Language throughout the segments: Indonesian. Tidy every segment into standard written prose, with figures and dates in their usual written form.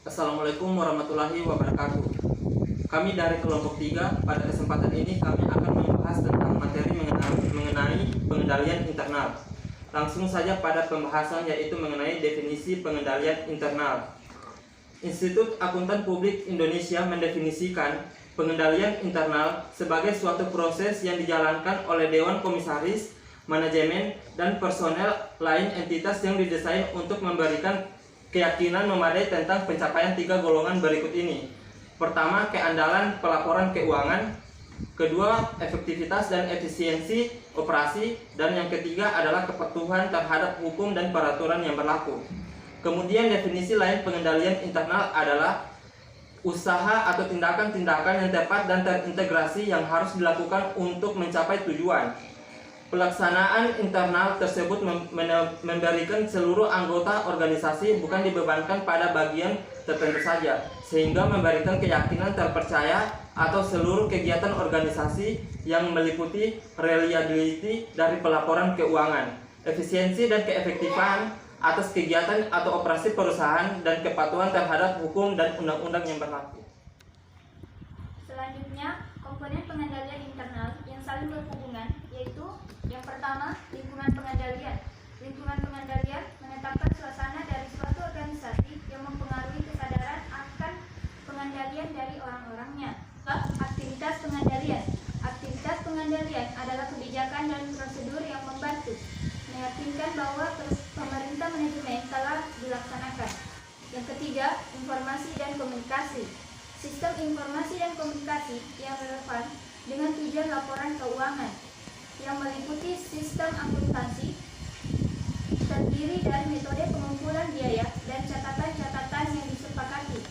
Assalamualaikum warahmatullahi wabarakatuh. Kami dari kelompok 3, pada kesempatan ini kami akan membahas tentang materi mengenai pengendalian internal. Langsung saja pada pembahasan, yaitu mengenai definisi pengendalian internal. Institut Akuntan Publik Indonesia mendefinisikan pengendalian internal sebagai suatu proses yang dijalankan oleh Dewan Komisaris, manajemen, dan personel lain entitas yang didesain untuk memberikan keyakinan memadai tentang pencapaian 3 golongan berikut ini. Pertama, keandalan pelaporan keuangan. Kedua, efektivitas dan efisiensi operasi. Dan yang ketiga adalah kepatuhan terhadap hukum dan peraturan yang berlaku. Kemudian definisi lain pengendalian internal adalah usaha atau tindakan-tindakan yang tepat dan terintegrasi yang harus dilakukan untuk mencapai tujuan. Pelaksanaan internal tersebut memberikan seluruh anggota organisasi, bukan dibebankan pada bagian tertentu saja, sehingga memberikan keyakinan terpercaya atau seluruh kegiatan organisasi yang meliputi reliability dari pelaporan keuangan, efisiensi dan keefektifan atas kegiatan atau operasi perusahaan, dan kepatuhan terhadap hukum dan undang-undang yang berlaku. Selanjutnya, komponen pengendalian internal yang saling berhubungan, yaitu yang pertama, lingkungan pengendalian. Lingkungan pengendalian menetapkan suasana dari suatu organisasi yang mempengaruhi kesadaran akan pengendalian dari orang-orangnya. Aktivitas pengendalian. Aktivitas pengendalian adalah kebijakan dan prosedur yang membantu meyakinkan bahwa pemerintah manajemen telah dilaksanakan. Yang ketiga, informasi dan komunikasi. Sistem informasi dan komunikasi yang relevan dengan tujuan laporan keuangan, yang meliputi sistem akuntansi, terdiri dari metode pengumpulan biaya dan catatan-catatan yang disepakati.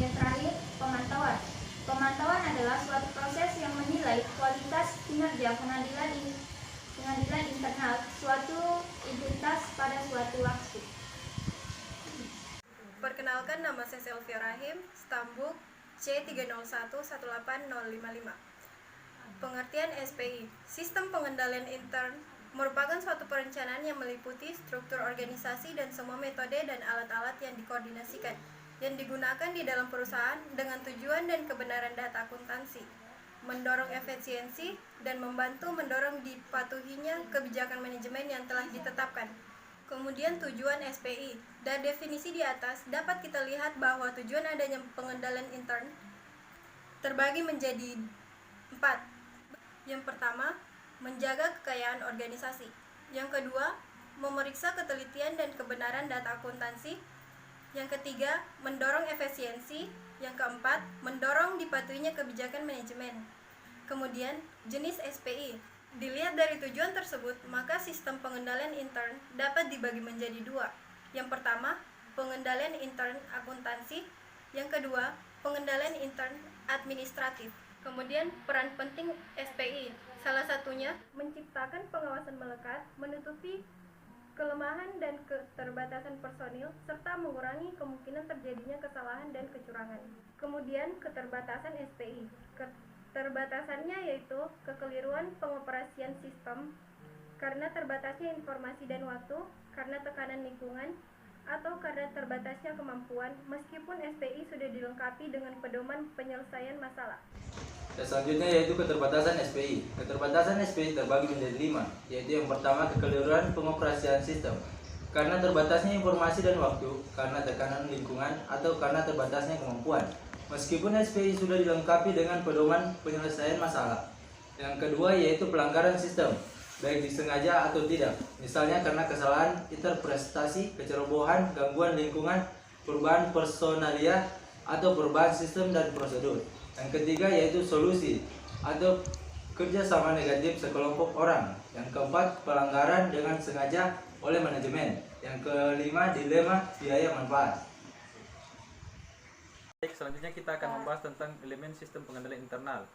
Yang terakhir, pemantauan. Pemantauan adalah suatu proses yang menilai kualitas kinerja pengadilan internal suatu entitas pada suatu waktu. Perkenalkan, nama saya Selvia Rahim, stambuk C30118055. Pengertian SPI. Sistem pengendalian intern merupakan suatu perencanaan yang meliputi struktur organisasi dan semua metode dan alat-alat yang dikoordinasikan, yang digunakan di dalam perusahaan dengan tujuan dan kebenaran data akuntansi, mendorong efisiensi, dan membantu mendorong dipatuhinya kebijakan manajemen yang telah ditetapkan. Kemudian tujuan SPI. Dari definisi di atas dapat kita lihat bahwa tujuan adanya pengendalian intern terbagi menjadi 4. Yang pertama, menjaga kekayaan organisasi. Yang kedua, memeriksa ketelitian dan kebenaran data akuntansi. Yang ketiga, mendorong efisiensi. Yang keempat, mendorong dipatuhinya kebijakan manajemen. Kemudian, jenis SPI. Dilihat dari tujuan tersebut, maka sistem pengendalian intern dapat dibagi menjadi 2. Yang pertama, pengendalian intern akuntansi. Yang kedua, pengendalian intern administratif. Kemudian, peran penting SPI, salah satunya menciptakan pengawasan melekat, menutupi kelemahan dan keterbatasan personil, serta mengurangi kemungkinan terjadinya kesalahan dan kecurangan. Kemudian, keterbatasan SPI. Keterbatasannya yaitu kekeliruan pengoperasian sistem, karena terbatasnya informasi dan waktu, karena tekanan lingkungan, atau karena terbatasnya kemampuan, meskipun SPI sudah dilengkapi dengan pedoman penyelesaian masalah. Dan selanjutnya yaitu keterbatasan SPI. Keterbatasan SPI terbagi menjadi 5, yaitu yang pertama, kekeliruan pengoperasian sistem, karena terbatasnya informasi dan waktu, karena tekanan lingkungan, atau karena terbatasnya kemampuan, meskipun SPI sudah dilengkapi dengan pedoman penyelesaian masalah. Yang kedua yaitu pelanggaran sistem, baik disengaja atau tidak, misalnya karena kesalahan interpretasi, kecerobohan, gangguan lingkungan, perubahan personalia, atau perubahan sistem dan prosedur. Yang ketiga yaitu solusi atau kerjasama negatif sekelompok orang. Yang keempat, pelanggaran dengan sengaja oleh manajemen. Yang kelima, dilema biaya manfaat. Baik, selanjutnya kita akan membahas tentang elemen sistem pengendalian internal.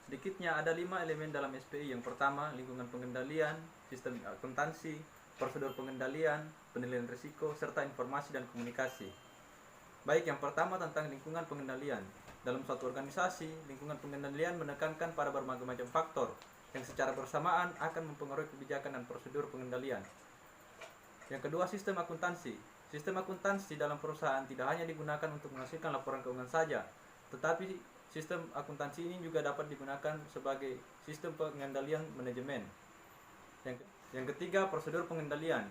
Sedikitnya ada 5 elemen dalam SPI. Yang pertama, lingkungan pengendalian, sistem akuntansi, prosedur pengendalian, penilaian risiko, serta informasi dan komunikasi. Baik, yang pertama tentang lingkungan pengendalian. Dalam suatu organisasi, lingkungan pengendalian menekankan pada berbagai macam faktor yang secara bersamaan akan mempengaruhi kebijakan dan prosedur pengendalian. Yang kedua, sistem akuntansi. sistem akuntansi dalam perusahaan tidak hanya digunakan untuk menghasilkan laporan keuangan saja, tetapi sistem akuntansi ini juga dapat digunakan sebagai sistem pengendalian manajemen. Yang ketiga, prosedur pengendalian.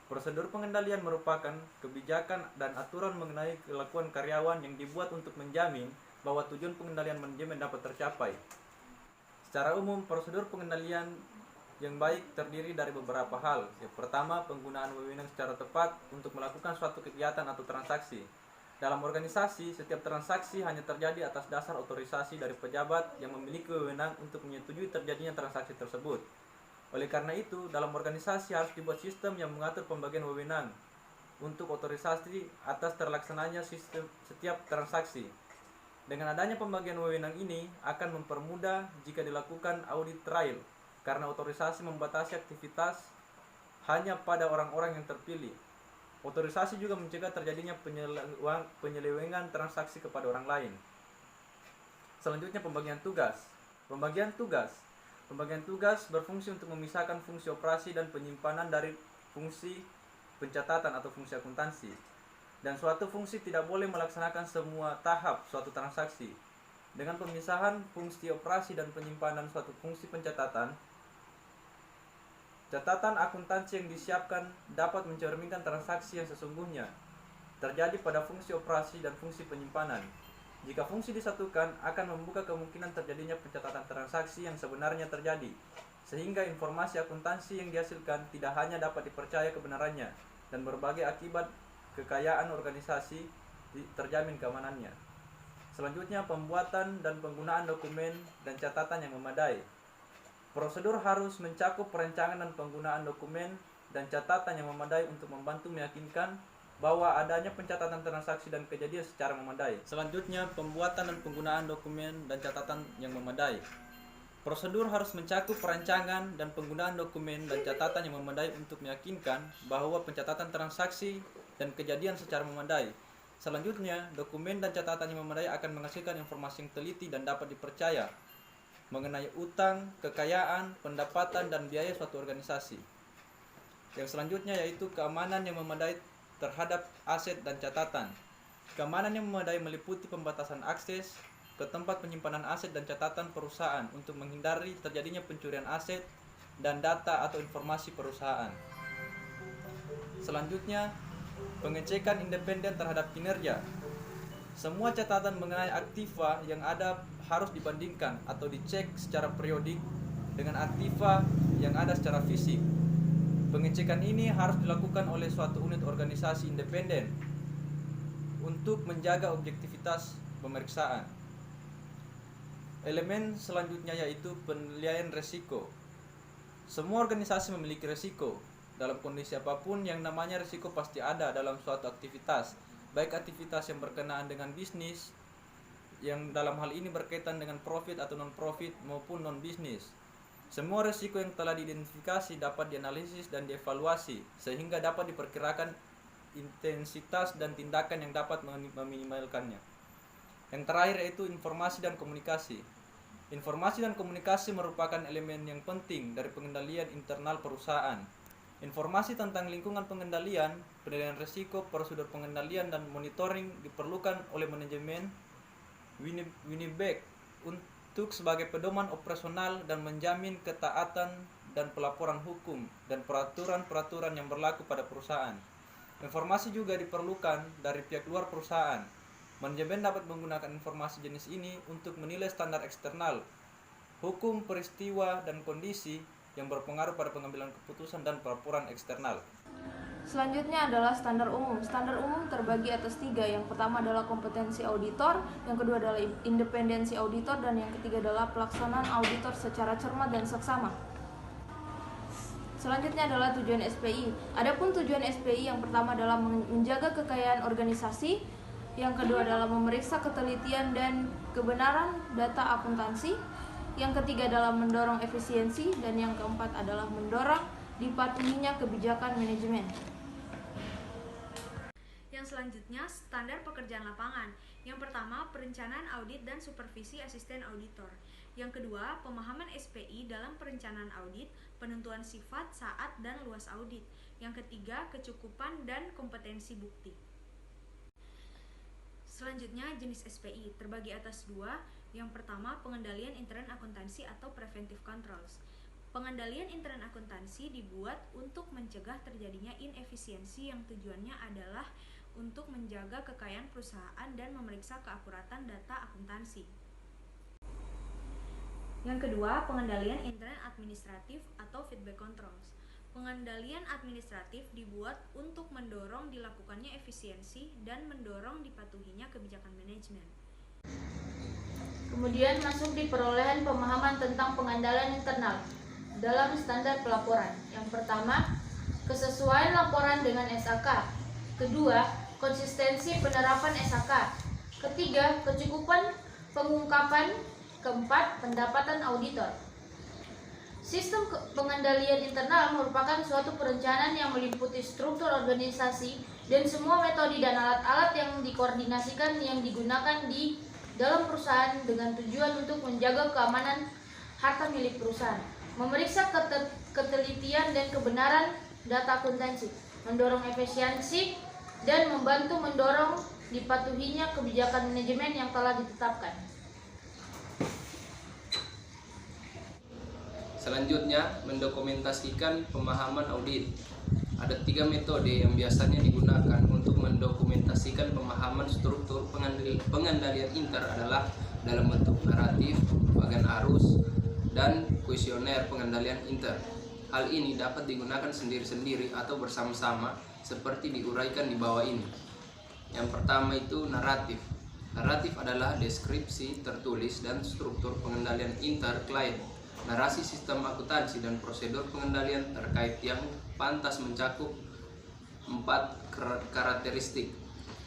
Prosedur pengendalian merupakan kebijakan dan aturan mengenai kelakuan karyawan yang dibuat untuk menjamin bahwa tujuan pengendalian manajemen dapat tercapai. Secara umum, prosedur pengendalian yang baik terdiri dari beberapa hal. Yang pertama, penggunaan wewenang secara tepat untuk melakukan suatu kegiatan atau transaksi. Dalam organisasi, setiap transaksi hanya terjadi atas dasar otorisasi dari pejabat yang memiliki wewenang untuk menyetujui terjadinya transaksi tersebut. Oleh karena itu, dalam organisasi harus dibuat sistem yang mengatur pembagian wewenang untuk otorisasi atas terlaksananya sistem setiap transaksi. Dengan adanya pembagian wewenang ini akan mempermudah jika dilakukan audit trail, karena otorisasi membatasi aktivitas hanya pada orang-orang yang terpilih. Otorisasi juga mencegah terjadinya penyelewengan transaksi kepada orang lain. Selanjutnya, pembagian tugas. Pembagian tugas berfungsi untuk memisahkan fungsi operasi dan penyimpanan dari fungsi pencatatan atau fungsi akuntansi. Dan suatu fungsi tidak boleh melaksanakan semua tahap suatu transaksi. Dengan pemisahan fungsi operasi dan penyimpanan suatu fungsi pencatatan, catatan akuntansi yang disiapkan dapat mencerminkan transaksi yang sesungguhnya terjadi pada fungsi operasi dan fungsi penyimpanan. Jika fungsi disatukan, akan membuka kemungkinan terjadinya pencatatan transaksi yang sebenarnya terjadi, sehingga informasi akuntansi yang dihasilkan tidak hanya dapat dipercaya kebenarannya, dan berbagai akibat kekayaan organisasi terjamin keamanannya. Selanjutnya, pembuatan dan penggunaan dokumen dan catatan yang memadai. Prosedur harus mencakup perencanaan dan penggunaan dokumen dan catatan yang memadai untuk membantu meyakinkan bahwa adanya pencatatan transaksi dan kejadian secara memadai. Selanjutnya, pembuatan dan penggunaan dokumen dan catatan yang memadai. Prosedur harus mencakup perancangan dan penggunaan dokumen dan catatan yang memadai untuk meyakinkan bahwa pencatatan transaksi dan kejadian secara memadai. Selanjutnya, dokumen dan catatan yang memadai akan menghasilkan informasi yang teliti dan dapat dipercaya mengenai utang, kekayaan, pendapatan, dan biaya suatu organisasi. Yang selanjutnya yaitu keamanan yang memadai terhadap aset dan catatan. Keamanan yang memadai meliputi pembatasan akses ke tempat penyimpanan aset dan catatan perusahaan untuk menghindari terjadinya pencurian aset dan data atau informasi perusahaan. Selanjutnya, pengecekan independen terhadap kinerja. Semua catatan mengenai aktiva yang ada harus dibandingkan atau dicek secara periodik dengan aktiva yang ada secara fisik. Pengecekan ini harus dilakukan oleh suatu unit organisasi independen untuk menjaga objektivitas pemeriksaan. Elemen selanjutnya yaitu penilaian risiko. Semua organisasi memiliki risiko. Dalam kondisi apapun yang namanya risiko pasti ada dalam suatu aktivitas, baik aktivitas yang berkenaan dengan bisnis, yang dalam hal ini berkaitan dengan profit atau non-profit maupun non-bisnis. Semua risiko yang telah diidentifikasi dapat dianalisis dan dievaluasi sehingga dapat diperkirakan intensitas dan tindakan yang dapat meminimalkannya. Yang terakhir yaitu informasi dan komunikasi. Informasi dan komunikasi merupakan elemen yang penting dari pengendalian internal perusahaan. Informasi tentang lingkungan pengendalian, penilaian risiko, prosedur pengendalian, dan monitoring diperlukan oleh manajemen Winnipeg untuk sebagai pedoman operasional dan menjamin ketaatan dan pelaporan hukum dan peraturan-peraturan yang berlaku pada perusahaan. Informasi juga diperlukan dari pihak luar perusahaan. Manajemen dapat menggunakan informasi jenis ini untuk menilai standar eksternal, hukum, peristiwa, dan kondisi yang berpengaruh pada pengambilan keputusan dan pelaporan eksternal. Selanjutnya adalah standar umum. Standar umum terbagi atas 3. Yang pertama adalah kompetensi auditor, yang kedua adalah independensi auditor, dan yang ketiga adalah pelaksanaan auditor secara cermat dan seksama. Selanjutnya adalah tujuan SPI. Adapun tujuan SPI yang pertama adalah menjaga kekayaan organisasi, yang kedua adalah memeriksa ketelitian dan kebenaran data akuntansi, yang ketiga adalah mendorong efisiensi, dan yang keempat adalah mendorong dipatuhinya kebijakan manajemen. Yang selanjutnya, standar pekerjaan lapangan. Yang pertama, perencanaan audit dan supervisi asisten auditor. Yang kedua, pemahaman SPI dalam perencanaan audit, penentuan sifat, saat, dan luas audit. Yang ketiga, kecukupan dan kompetensi bukti. Selanjutnya, jenis SPI terbagi atas dua. Yang pertama, pengendalian intern akuntansi atau preventive controls. Pengendalian intern akuntansi dibuat untuk mencegah terjadinya inefisiensi yang tujuannya adalah untuk menjaga kekayaan perusahaan dan memeriksa keakuratan data akuntansi. Yang kedua, pengendalian intern administratif atau feedback controls. Pengendalian administratif dibuat untuk mendorong dilakukannya efisiensi dan mendorong dipatuhinya kebijakan manajemen. Kemudian masuk di perolehan pemahaman tentang pengendalian internal dalam standar pelaporan. Yang pertama, kesesuaian laporan dengan SAK. Kedua, konsistensi penerapan SAK. Ketiga, kecukupan pengungkapan. Keempat, pendapatan auditor. Sistem pengendalian internal merupakan suatu perencanaan yang meliputi struktur organisasi dan semua metode dan alat-alat yang dikoordinasikan yang digunakan di dalam perusahaan dengan tujuan untuk menjaga keamanan harta milik perusahaan, memeriksa ketelitian dan kebenaran data akuntansi, mendorong efisiensi, dan membantu mendorong dipatuhinya kebijakan manajemen yang telah ditetapkan. Selanjutnya, mendokumentasikan pemahaman audit. Ada 3 metode yang biasanya digunakan untuk mendokumentasikan pemahaman struktur pengendalian inter adalah dalam bentuk naratif, bagan arus, dan kuesioner pengendalian inter. Hal ini dapat digunakan sendiri-sendiri atau bersama-sama seperti diuraikan di bawah ini. Yang pertama itu naratif. Naratif adalah deskripsi tertulis dan struktur pengendalian inter klien. Narasi sistem akuntansi dan prosedur pengendalian terkait yang pantas mencakup 4 karakteristik.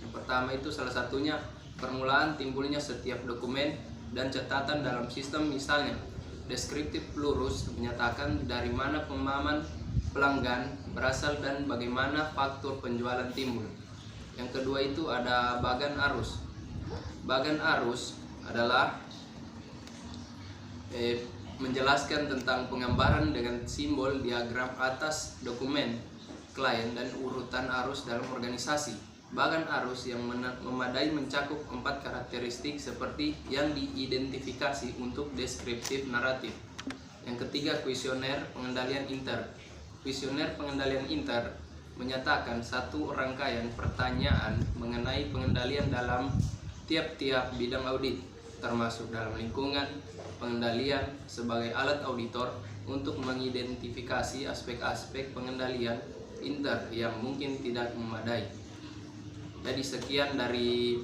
Yang pertama itu salah satunya permulaan timbulnya setiap dokumen dan catatan dalam sistem, misalnya deskriptif lurus menyatakan dari mana pemahaman pelanggan berasal dan bagaimana faktur penjualan timbul. Yang kedua itu ada bagan arus. Bagan arus adalah menjelaskan tentang penggambaran dengan simbol diagram atas dokumen klien dan urutan arus dalam organisasi. Bagan arus yang memadai mencakup 4 karakteristik seperti yang diidentifikasi untuk deskriptif naratif. Yang ketiga, kuesioner pengendalian inter. Kuesioner pengendalian inter menyatakan satu rangkaian pertanyaan mengenai pengendalian dalam tiap-tiap bidang audit, termasuk dalam lingkungan pengendalian sebagai alat auditor untuk mengidentifikasi aspek-aspek pengendalian inter yang mungkin tidak memadai. Jadi sekian dari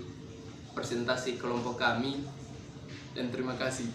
presentasi kelompok kami dan terima kasih.